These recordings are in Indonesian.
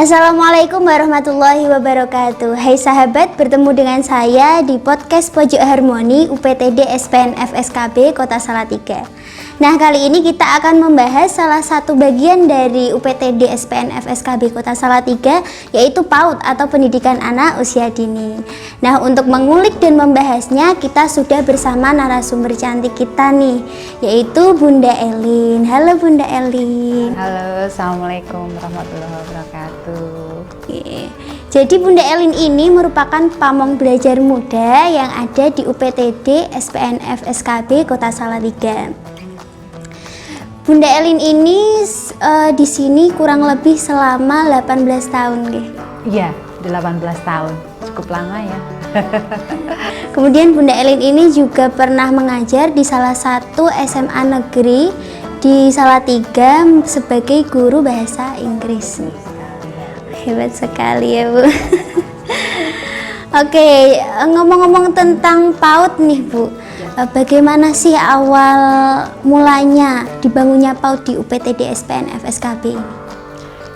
Assalamualaikum warahmatullahi wabarakatuh. Hai sahabat, bertemu dengan saya di podcast Pojok Harmoni UPTD SPN FSKB Kota Salatiga. Nah, kali ini kita akan membahas salah satu bagian dari UPTD SPN FSKB Kota Salatiga, yaitu PAUD atau pendidikan anak usia dini. Nah, untuk mengulik dan membahasnya kita sudah bersama narasumber cantik kita nih, yaitu Bunda Elin. Halo Bunda Elin. Halo, Assalamualaikum warahmatullahi wabarakatuh. Oke. Jadi Bunda Elin ini merupakan pamong belajar muda yang ada di UPTD SPN FSKB Kota Salatiga. Bunda Elin ini di sini kurang lebih selama 18 tahun, nggih. Iya, 18 tahun. Cukup lama ya. Kemudian Bunda Elin ini juga pernah mengajar di salah satu SMA negeri di Salatiga sebagai guru bahasa Inggris. Hebat sekali ya, Bu. Oke, ngomong-ngomong tentang PAUD nih, Bu. Bagaimana sih awal mulanya dibangunnya PAUD di UPTD SPN FSKB?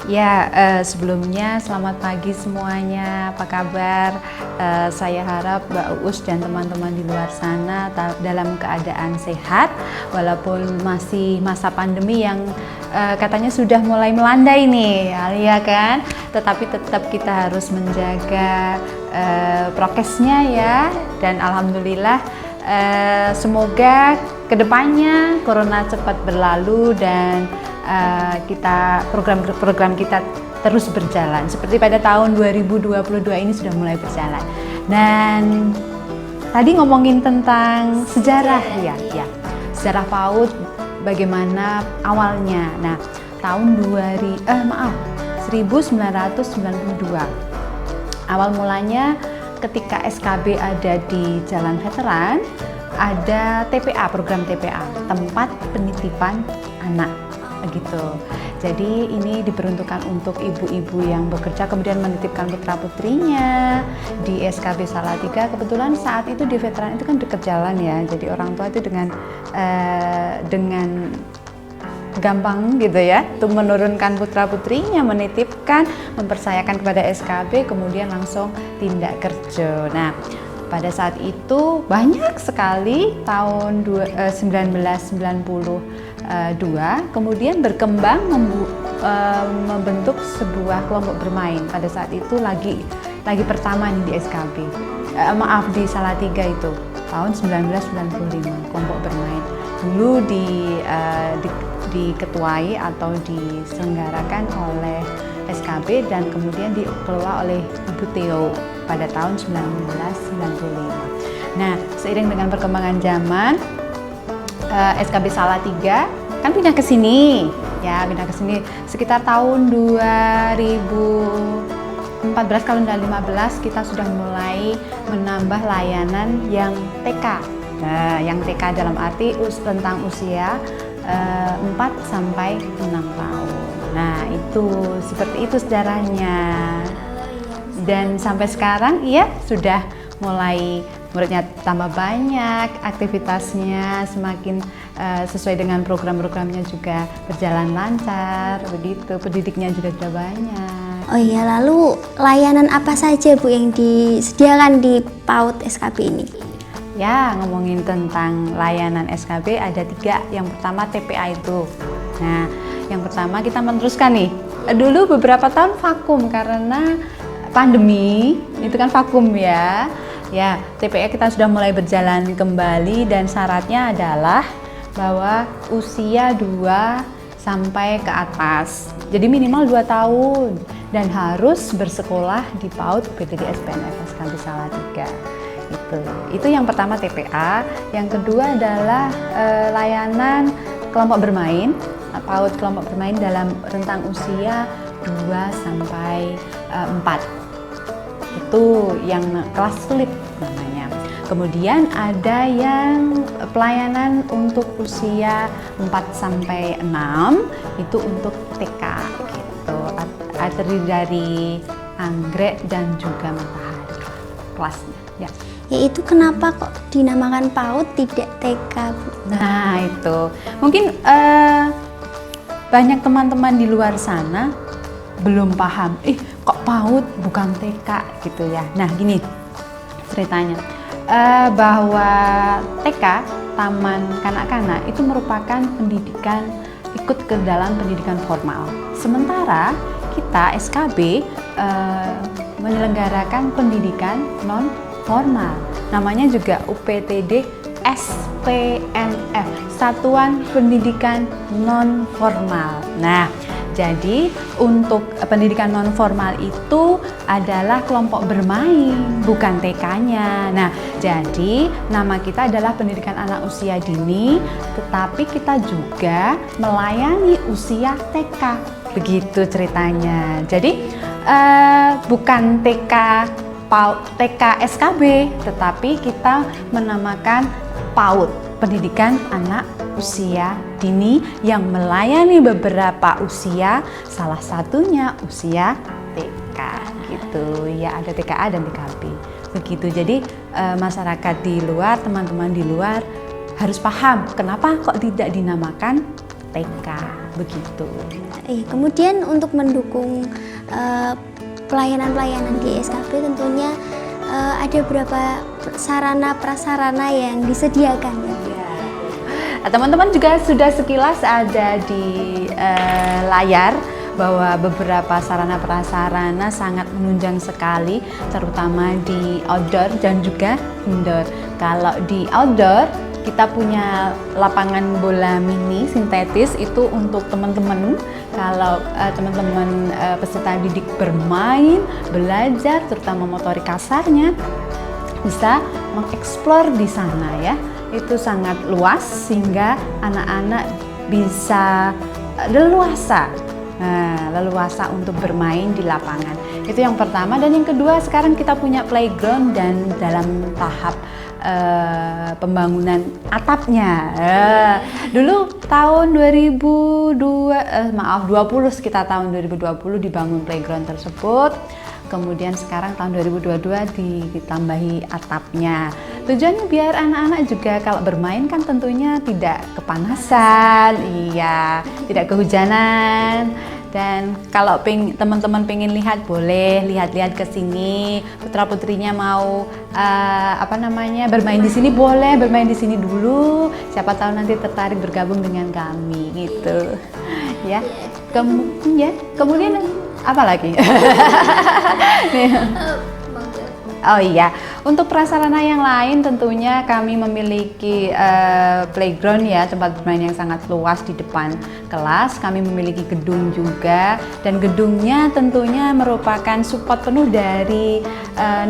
Ya, sebelumnya selamat pagi semuanya. Apa kabar? Saya harap Mbak Uus dan teman-teman di luar sana dalam keadaan sehat, walaupun masih masa pandemi yang katanya sudah mulai melandai nih, ya kan? Tetapi tetap kita harus menjaga prokesnya ya. Dan alhamdulillah, semoga kedepannya corona cepat berlalu dan program kita terus berjalan seperti pada tahun 2022 ini sudah mulai berjalan. Dan tadi ngomongin tentang sejarah ya, sejarah PAUD bagaimana awalnya. Nah, tahun 1992 awal mulanya ketika SKB ada di Jalan Veteran, ada TPA, program TPA, tempat penitipan anak begitu. Jadi ini diperuntukkan untuk ibu-ibu yang bekerja kemudian menitipkan putra-putrinya di SKB Salatiga. Kebetulan saat itu di Veteran itu kan dekat jalan ya, jadi orang tua itu dengan gampang gitu ya untuk menurunkan putra-putrinya, menitipkan, mempercayakan kepada SKB, kemudian langsung tindak kerja. Nah, pada saat itu banyak sekali tahun 1992 kemudian berkembang membentuk sebuah kelompok bermain. Pada saat itu lagi pertama nih di SKB, di Salatiga itu tahun 1995 kelompok bermain. Dulu diketuai atau diselenggarakan oleh SKB dan kemudian dikelola oleh Ibu Theo pada tahun 1995. Nah, seiring dengan perkembangan zaman, SKB Salatiga kan pindah ke sini sekitar tahun 2014 kalau 2015 kita sudah mulai menambah layanan yang TK. Nah, yang TK dalam arti tentang usia 4 sampai 6 tahun. Nah, itu seperti itu sejarahnya. Dan sampai sekarang ya sudah mulai muridnya tambah banyak, aktivitasnya semakin sesuai dengan program-programnya juga berjalan lancar, begitu. Pendidiknya juga sudah banyak. Oh iya, lalu layanan apa saja Bu yang disediakan di PAUD SKB ini? Ya, ngomongin tentang layanan SKB ada 3. Yang pertama TPA itu. Nah, yang pertama kita meneruskan nih. Dulu beberapa tahun vakum karena pandemi, itu kan vakum ya. Ya, TPA kita sudah mulai berjalan kembali dan syaratnya adalah bahwa usia 2 sampai ke atas. Jadi minimal 2 tahun dan harus bersekolah di PAUD UPTD SPN FSKB Salatiga. Itu yang pertama TPA. Yang kedua adalah layanan kelompok bermain, PAUD kelompok bermain dalam rentang usia 2 sampai 4. Itu yang kelas sulit namanya. Kemudian ada yang pelayanan untuk usia 4 sampai 6, itu untuk TK gitu. Terdiri dari anggrek dan juga matahari kelasnya ya. Yaitu kenapa kok dinamakan PAUD tidak TK, Bu? Nah, itu mungkin banyak teman-teman di luar sana belum paham, kok PAUD bukan TK gitu ya. Nah gini ceritanya, bahwa TK, Taman Kanak-kanak itu merupakan pendidikan, ikut ke dalam pendidikan formal. Sementara kita SKB menyelenggarakan pendidikan non formal. Namanya juga UPTD SPNF, Satuan Pendidikan Non Formal. Nah, jadi untuk pendidikan non formal itu adalah kelompok bermain, bukan TK-nya. Nah, jadi nama kita adalah pendidikan anak usia dini, tetapi kita juga melayani usia TK. Begitu ceritanya. Jadi bukan TK SKB, tetapi kita menamakan PAUD, pendidikan anak usia dini yang melayani beberapa usia, salah satunya usia TK gitu ya, ada TKA dan TKB begitu. Jadi masyarakat di luar, teman-teman di luar harus paham kenapa kok tidak dinamakan TK begitu. Kemudian untuk mendukung pelayanan-pelayanan di SKB tentunya ada berapa sarana prasarana yang disediakan ya? Teman-teman juga sudah sekilas ada di layar bahwa beberapa sarana prasarana sangat menunjang sekali, terutama di outdoor dan juga indoor. Kalau di outdoor kita punya lapangan bola mini sintetis itu untuk teman-teman. Kalau teman-teman peserta didik bermain, belajar, terutama motorik kasarnya, bisa mengeksplor di sana ya. Itu sangat luas sehingga anak-anak bisa leluasa untuk bermain di lapangan. Itu yang pertama. Dan yang kedua, sekarang kita punya playground dan dalam tahap pembangunan atapnya. Dulu tahun 2020 sekitar tahun 2020 dibangun playground tersebut. Kemudian sekarang tahun 2022 ditambahi atapnya. Tujuannya biar anak-anak juga kalau bermain kan tentunya tidak kepanasan, tidak kehujanan. Dan kalau teman-teman pengen lihat, boleh lihat-lihat ke sini. Putra-putrinya mau bermain di sini, boleh bermain di sini dulu. Siapa tahu nanti tertarik bergabung dengan kami gitu. Ya. Kemudian apa lagi? Oh iya, untuk prasarana yang lain tentunya kami memiliki playground ya, tempat bermain yang sangat luas di depan kelas. Kami memiliki gedung juga, dan gedungnya tentunya merupakan support penuh dari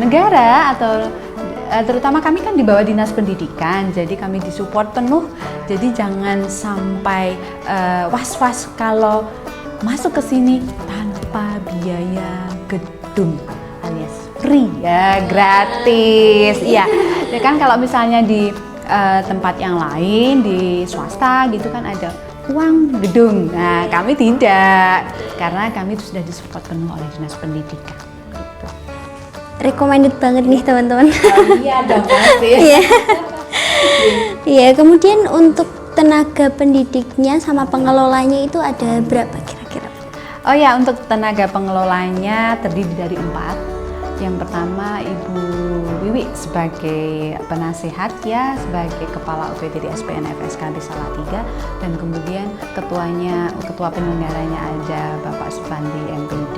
negara, atau terutama kami kan di bawah Dinas Pendidikan, jadi kami disupport penuh. Jadi jangan sampai was-was kalau masuk ke sini tanpa biaya gedung, alias free ya, gratis ya. Ya kan kalau misalnya di tempat yang lain, di swasta gitu kan ada uang gedung. Nah kami tidak, karena kami sudah disupport penuh oleh Dinas Pendidikan gitu. Recommended banget nih teman-teman. Iya dong pasti. Iya, kemudian untuk tenaga pendidiknya sama pengelolanya itu ada berapa kira-kira? Oh ya, untuk tenaga pengelolanya terdiri dari 4. Yang pertama Ibu Wiwi sebagai penasehat ya, sebagai Kepala UPTD SPNF SKB Salatiga, dan kemudian ketua penyelenggaranya ada Bapak Supandi MPD,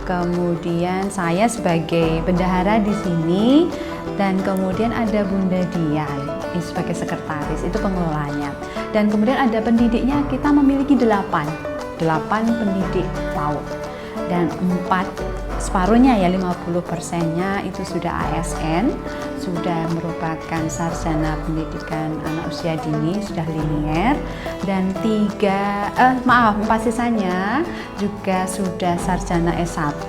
kemudian saya sebagai bendahara di sini, dan kemudian ada Bunda Dian sebagai sekretaris, itu pengelolanya. Dan kemudian ada pendidiknya, kita memiliki 8 pendidik PAUD, dan 4 separuhnya ya, 50%-nya itu sudah ASN, sudah merupakan sarjana pendidikan anak usia dini, sudah linier, dan 4 sisanya juga sudah sarjana S1,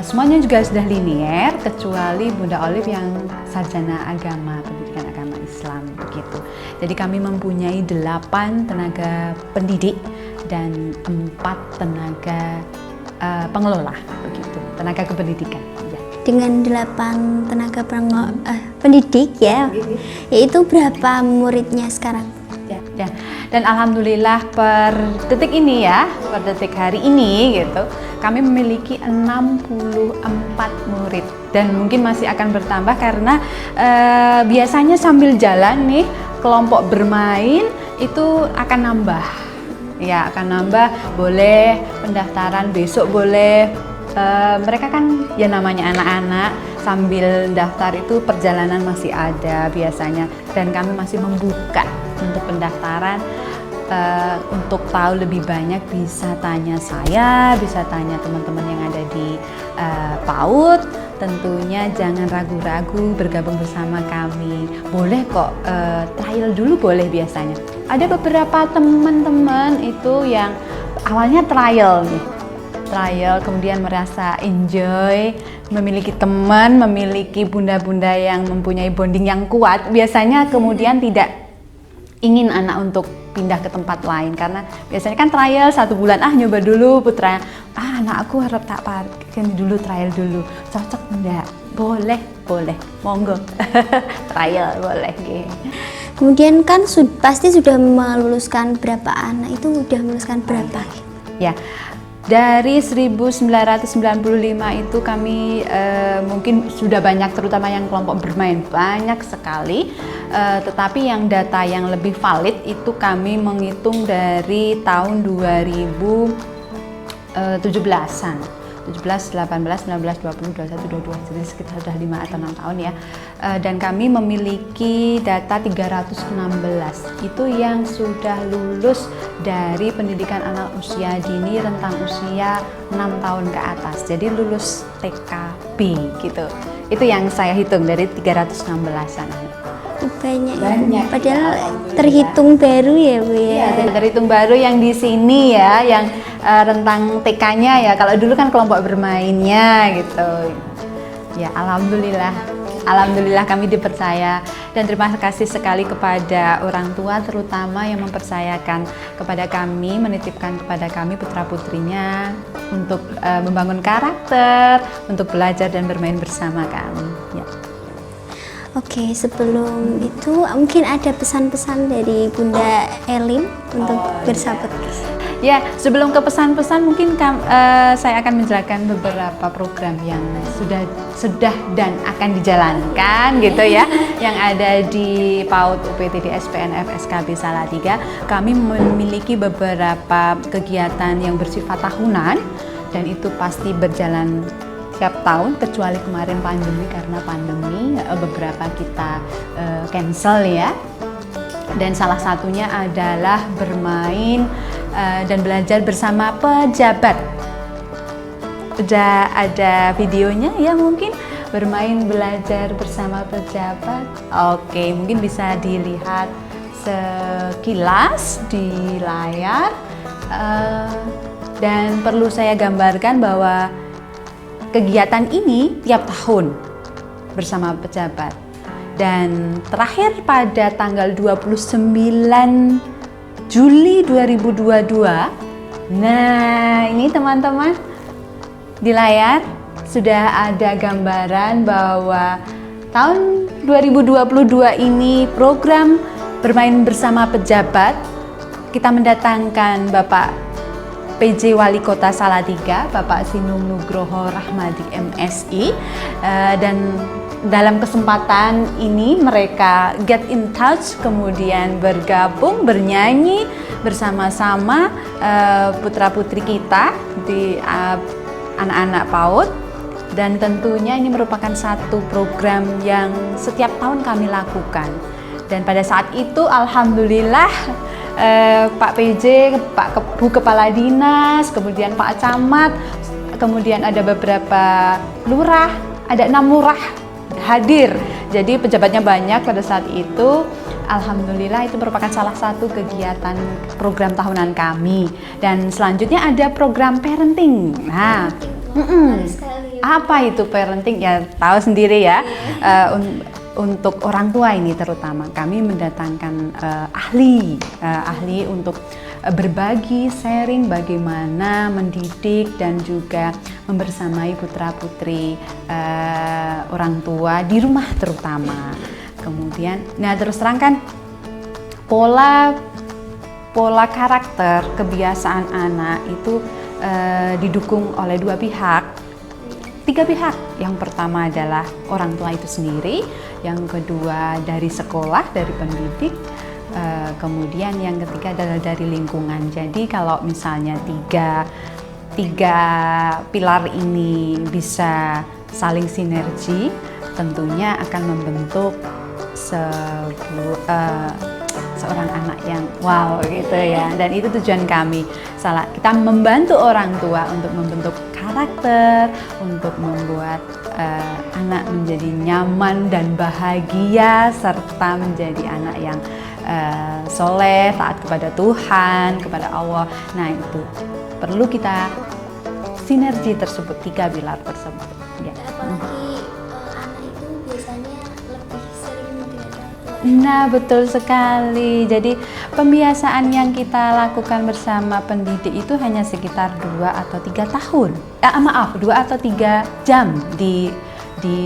semuanya juga sudah linier kecuali Bunda Olive yang sarjana agama, pendidikan agama Islam begitu. Jadi kami mempunyai 8 tenaga pendidik dan 4 tenaga pengelola begitu, tenaga kependidikan ya. Dengan 8 tenaga pendidik ya, yaitu berapa muridnya sekarang? Ya, Ya, dan alhamdulillah per detik ini ya, per detik hari ini gitu, kami memiliki 64 murid dan mungkin masih akan bertambah karena biasanya sambil jalan nih kelompok bermain itu akan nambah. Ya, akan nambah, boleh pendaftaran besok boleh. Mereka kan ya namanya anak-anak, sambil daftar itu perjalanan masih ada biasanya, dan kami masih membuka untuk pendaftaran. Untuk tahu lebih banyak bisa tanya saya, bisa tanya teman-teman yang ada di PAUD. Tentunya jangan ragu-ragu bergabung bersama kami. Boleh kok trial dulu, boleh biasanya. Ada beberapa teman-teman itu yang awalnya trial nih, trial kemudian merasa enjoy, memiliki teman, memiliki bunda-bunda yang mempunyai bonding yang kuat, biasanya kemudian tidak ingin anak untuk pindah ke tempat lain karena biasanya kan trial 1 bulan, nyoba dulu putra, anak aku harap tak parkir dulu, trial dulu, cocok enggak? Boleh, monggo. Trial boleh. Kemudian kan pasti sudah meluluskan berapa anak, itu udah meluluskan berapa? Ya, dari 1995 itu kami mungkin sudah banyak, terutama yang kelompok bermain banyak sekali, tetapi yang data yang lebih valid itu kami menghitung dari tahun 2017-an. 17, 18, 19, 20, 21, 22, jadi sekitar sudah 5 atau 6 tahun ya. Dan kami memiliki data 316 itu yang sudah lulus dari pendidikan anak usia dini rentang usia 6 tahun ke atas, jadi lulus TKB gitu. Itu yang saya hitung dari 316-an. Banyak. Padahal terhitung baru ya Bu ya. Terhitung baru yang di sini ya, yang rentang TK-nya ya. Kalau dulu kan kelompok bermainnya gitu. Ya, alhamdulillah kami dipercaya, dan terima kasih sekali kepada orang tua terutama yang mempercayakan kepada kami, menitipkan kepada kami putra-putrinya untuk membangun karakter, untuk belajar dan bermain bersama kami. Ya. Oke, sebelum itu mungkin ada pesan-pesan dari Bunda Elin untuk bersahabat. Ya, sebelum ke pesan-pesan mungkin saya akan menjelaskan beberapa program yang sudah dan akan dijalankan gitu ya, yang ada di PAUD UPTD SPN FSKB Salatiga. Kami memiliki beberapa kegiatan yang bersifat tahunan dan itu pasti berjalan tiap tahun, kecuali kemarin pandemi, karena pandemi beberapa kita cancel ya. Dan salah satunya adalah bermain dan belajar bersama pejabat. Ada videonya ya, mungkin bermain belajar bersama pejabat. Oke, mungkin bisa dilihat sekilas di layar. Dan perlu saya gambarkan bahwa kegiatan ini tiap tahun bersama pejabat, dan terakhir pada tanggal 29 Juli 2022. Nah, ini teman-teman di layar sudah ada gambaran bahwa tahun 2022 ini program bermain bersama pejabat kita mendatangkan Bapak PJ Wali Kota Salatiga, Bapak Sinung Nugroho Rahmadi MSI, dan dalam kesempatan ini mereka get in touch, kemudian bergabung, bernyanyi bersama-sama putra-putri kita di anak-anak PAUD, dan tentunya ini merupakan satu program yang setiap tahun kami lakukan. Dan pada saat itu alhamdulillah Pak PJ, Bu Kepala Dinas, kemudian Pak Camat, kemudian ada beberapa lurah, ada 6 lurah hadir. Jadi pejabatnya banyak pada saat itu. Alhamdulillah itu merupakan salah satu kegiatan program tahunan kami. Dan selanjutnya ada program parenting. Nah, apa itu parenting? Ya tahu sendiri ya. Untuk orang tua ini terutama kami mendatangkan ahli untuk berbagi, sharing bagaimana mendidik dan juga membersamai putra-putri orang tua di rumah terutama. Kemudian, nah terus terang kan pola pola karakter, kebiasaan anak itu didukung oleh dua pihak, tiga pihak. Yang pertama adalah orang tua itu sendiri, yang kedua dari sekolah, dari pendidik, kemudian yang ketiga adalah dari lingkungan. Jadi kalau misalnya tiga pilar ini bisa saling sinergi, tentunya akan membentuk seorang anak yang wow gitu ya. Dan itu tujuan kami. Kita membantu orang tua untuk membentuk karakter, untuk membuat anak menjadi nyaman dan bahagia, serta menjadi anak yang soleh, taat kepada Tuhan, kepada Allah. Nah, itu perlu kita sinergi tersebut, tiga pilar tersebut. Ya. Apalagi anak itu biasanya lebih sering dengan orang tua. Nah, betul sekali. Jadi pembiasaan yang kita lakukan bersama pendidik itu hanya sekitar 2 atau 3 tahun. 2 atau 3 jam di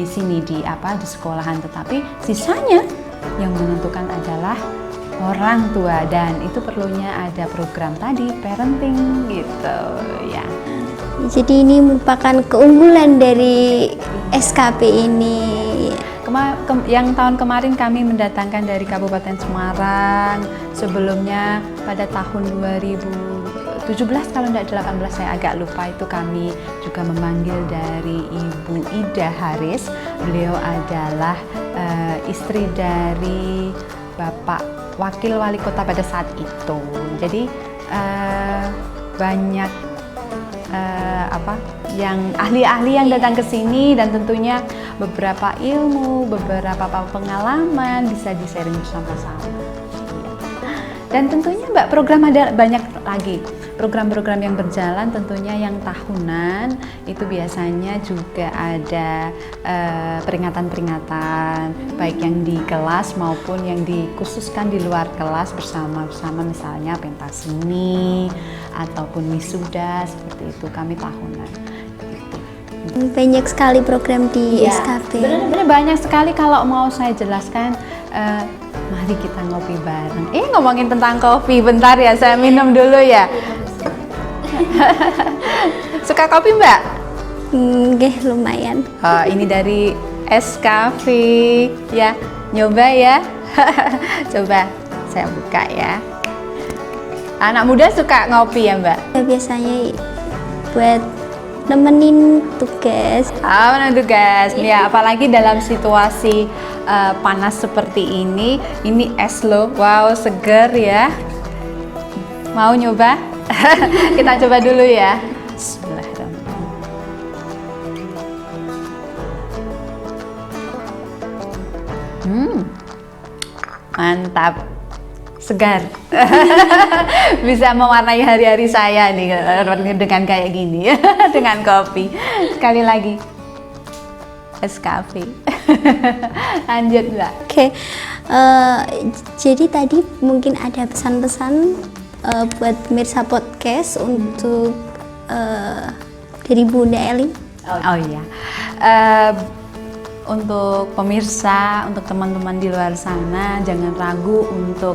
sini di sekolahan, tetapi sisanya yang menentukan adalah orang tua, dan itu perlunya ada program tadi parenting gitu ya. Jadi ini merupakan keunggulan dari SKB ini. Yang tahun kemarin kami mendatangkan dari Kabupaten Semarang, sebelumnya pada tahun 2017 kalau tidak 18 saya agak lupa, itu kami juga memanggil dari Ibu Ida Haris. Beliau adalah istri dari Bapak Wakil Wali Kota pada saat itu. Jadi banyak yang ahli-ahli yang datang ke sini, dan tentunya beberapa ilmu, beberapa pengalaman bisa di-sharing bersama-sama. Dan tentunya Mbak, program ada banyak lagi. Program-program yang berjalan tentunya yang tahunan itu biasanya juga ada peringatan-peringatan, baik yang di kelas maupun yang dikhususkan di luar kelas bersama-sama, misalnya pentas seni ataupun wisuda, seperti itu kami tahunan. Banyak sekali program di SKB. Benar-benar banyak sekali. Kalau mau saya jelaskan, mari kita ngopi bareng. Ngomongin tentang kopi, bentar ya, saya minum dulu ya. Suka kopi Mbak? Nggih, lumayan. Ini dari SKB ya, nyoba ya. Coba saya buka ya. Anak muda suka ngopi ya Mbak? Ya, biasanya buat nemenin tugas. Nemenin tugas. Ya, apalagi dalam situasi panas seperti ini es loh. Wow, seger ya. Mau nyoba? Kita coba dulu ya. Bismillahirrahmanirrahim. Mantap. Segar. Bisa mewarnai hari-hari saya nih dengan kayak gini. Dengan kopi. Sekali lagi, SKB. Lanjut Mbak. Oke. Jadi tadi mungkin ada pesan-pesan buat pemirsa podcast untuk dari Bunda Eli. Oh iya. Untuk pemirsa, untuk teman-teman di luar sana, jangan ragu untuk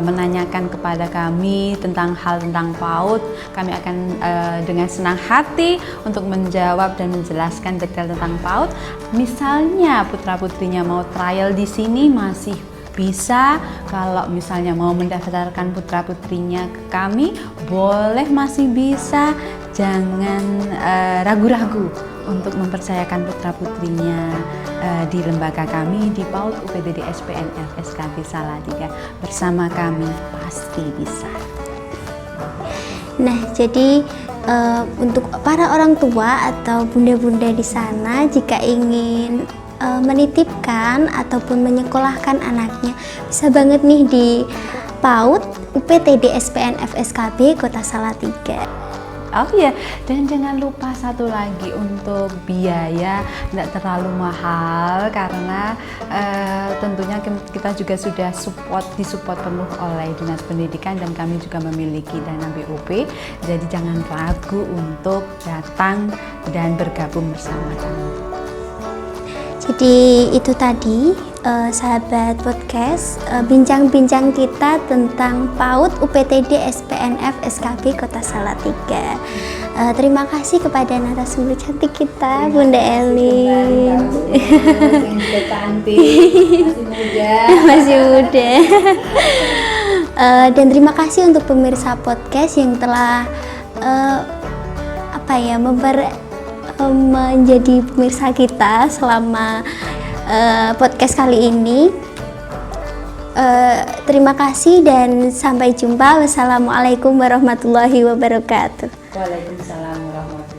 menanyakan kepada kami tentang hal tentang PAUD. Kami akan dengan senang hati untuk menjawab dan menjelaskan detail tentang PAUD. Misalnya putra-putrinya mau trial di sini masih bisa. Kalau misalnya mau mendaftarkan putra-putrinya ke kami, boleh, masih bisa. Jangan ragu-ragu untuk mempercayakan putra-putrinya di lembaga kami di PAUD UPTD SPNF SKB Salatiga. Bersama kami pasti bisa. Nah, jadi untuk para orang tua atau bunda-bunda di sana, jika ingin menitipkan ataupun menyekolahkan anaknya, bisa banget nih di PAUD UPTD SPNF SKB Kota Salatiga. Oh iya, dan jangan lupa satu lagi, untuk biaya tidak terlalu mahal, karena tentunya kita juga sudah disupport penuh oleh Dinas Pendidikan, dan kami juga memiliki dana BOP. Jadi jangan ragu untuk datang dan bergabung bersama kami. Jadi itu tadi sahabat podcast, bincang-bincang kita tentang PAUD UPTD SPNF SKB Kota Salatiga. Terima kasih kepada narasumber cantik kita, Bunda Elin. Yang cantik, masih muda. Dan terima kasih untuk pemirsa podcast yang telah menjadi pemirsa kita selama podcast kali ini. Terima kasih dan sampai jumpa. Wassalamualaikum warahmatullahi wabarakatuh. Waalaikumsalam warahmatullahi wabarakatuh.